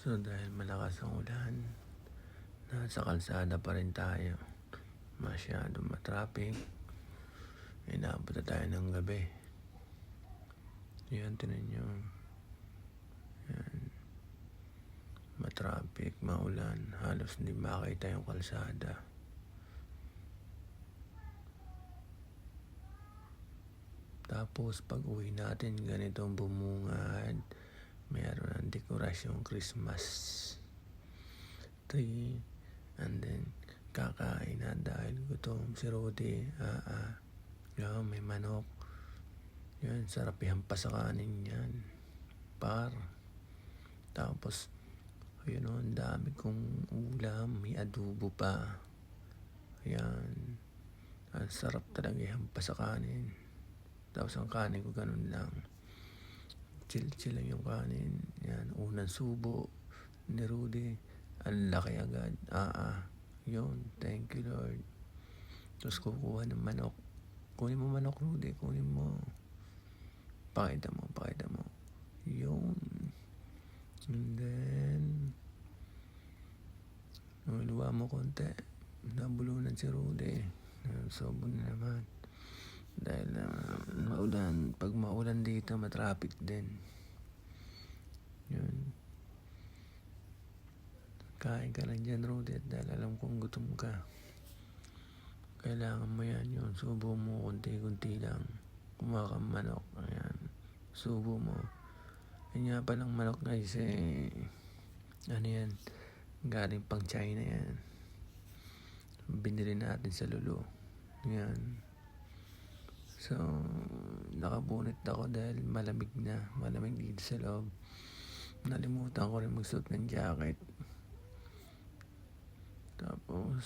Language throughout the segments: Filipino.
So dahil malakas ang ulan, nasa kalsada pa rin tayo. Masyadong matraffic. Inaabot na tayo ng gabi. Yan, tinan nyo. Yan. Matraffic, maulan. Halos hindi makita yung kalsada. Tapos pag uwi natin, ganitong bumungad. Mayroon ng dekorasyong Christmas tree. And then kakain na dahil gutom si Rudy. Yan, may manok. Yan, sarap ihampas sa kanin yan. Tapos yun o, ang dami kong ulam. May adobo pa. Yan, ang sarap talaga ihampas sa kanin. Tapos ang kanin ko ganun lang, chill lang yung kanin. Yan, unang subo ni Rudy, ang laki agad. Yun, thank you Lord. Tapos kukuha ng manok. Kunin mo manok, Rudy, kunin mo. Pakita mo. Yun. And then luwa mo konti. Nabulunan si Rudy. Sobo na naman. Dahil maulan. Pag maulan dito, matraffic din. Yun. Kain ka lang dyan, Rudy, dahil alam kong gutom ka. Kailangan mo yan yun. Subo mo kunti-kunti lang. Kumain manok. Ayan. Subo mo. Yan nga palang manok, guys, ano yan? Galing pang China yan. Binili natin sa Lulu. Yan. So, nakabunot ako dahil malamig na. Malamig dito sa loob. Nalimutan ko rin magsuot ng jacket. Tapos,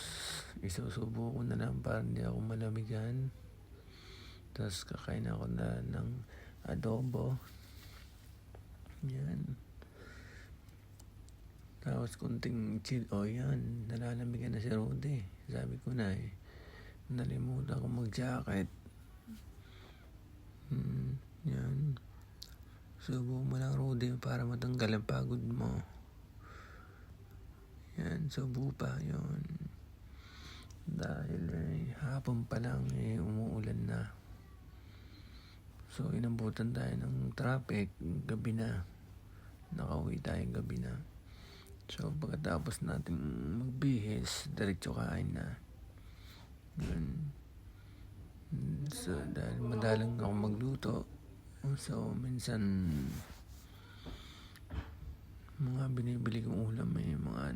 isusubo ko na lang para hindi ako malamigan. Tapos, kakain ako na ng adobo. Yan. Tapos, kunting chill. Yan. Nalalamigan na si Rudy. Sabi ko na nalimutan ko mag-jacket. Yan. Subo mo lang, Rudy, para matanggal ang pagod mo. Yan, subo pa yun. Dahil hapon pa lang umuulan na. So inambutan tayo ng traffic. Gabi na. Nakauwi tayo gabi na. So pagkatapos natin magbihis, diretso kain na. Yun. So dahil madalang ako magluto, so minsan mga binibili kong ulam mga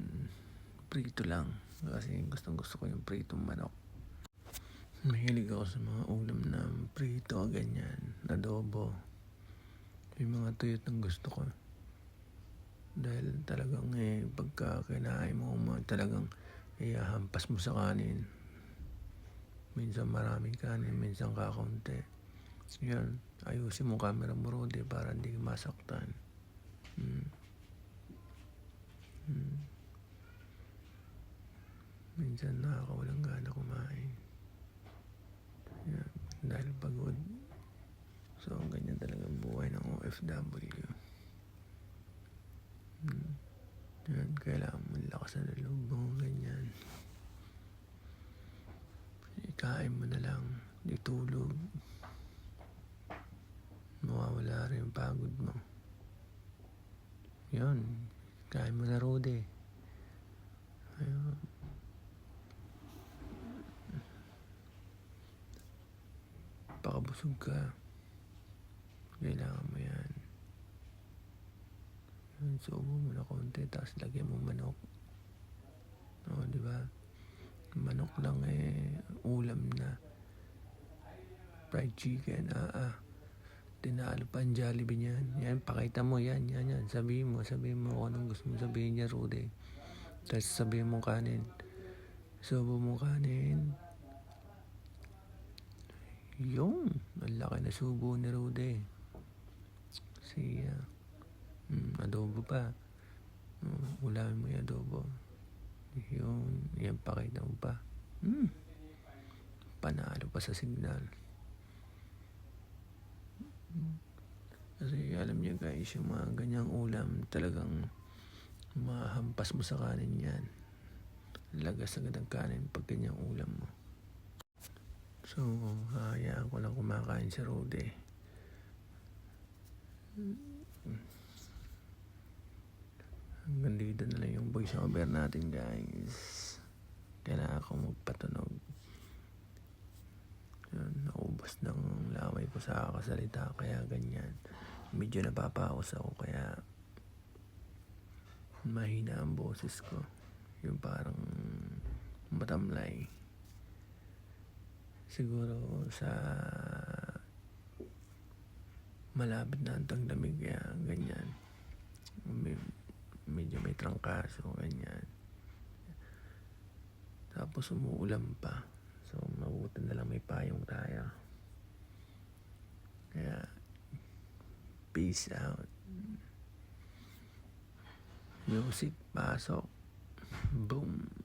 prito lang. Kasi gusto ko yung pritong manok. Mahilig ako sa mga ulam na prito, ganyan, adobo. Yung mga tuyot ang gusto ko. Dahil talagang pagka kinain mo, talagang ihahampas mo sa kanin. Minsan maraming kanin, minsan kakaunti. Yan, ayusin mo camera mo, Rudy, para hindi masaktan. Minsan nakakawalang gana kumain. Yan, dahil pagod. So, ganyan talaga ang buhay ng OFW. Yan, kailangan mo lakas na loob mo, ganyan. Ikain mo na lang, itulog. Mawawala rin yung pagod mo. Yan, kain mo na, Rudy. Ayun. Pakabusog ka. Kailangan mo yan. Subo mo na konti, tapos lagyan mo manok. Diba? Manok lang ulam na. Fried chicken, tinalo pa ang Jollibee niyan. Yan, pakita mo yan. Sabihin mo kung anong gusto mo sabihin niya, Rudy. Tapos sabihin mo kanin. Subo mo kanin. Yung, ang laki na subo ni Rudy. Siya. Adobo pa. Ulamin mo yung adobo. Yun, yan, pakita mo pa. Panalo pa sa signal. Kasi alam niyo guys, yung mga ganyang ulam talagang mahampas mo sa kanin yan. Lagas agad ang kanin pag ganyang ulam mo. So, hayaan ko lang kumakain si Rudy. Hanggang dito na lang yung voice over natin, guys. Kailangan akong magpatunog. Yun, naubos ng lamay ko sa kakasalita, kaya ganyan. Medyo napapaus ako, kaya mahina ang boses ko. Yung parang matamlay. Siguro sa malapit na ang taglamig, kaya ganyan. Medyo may trangkaso, ganyan. Tapos umuulan pa. So, mabuti na lang may payong tayo. Kaya, peace out. Music, pasok. Boom.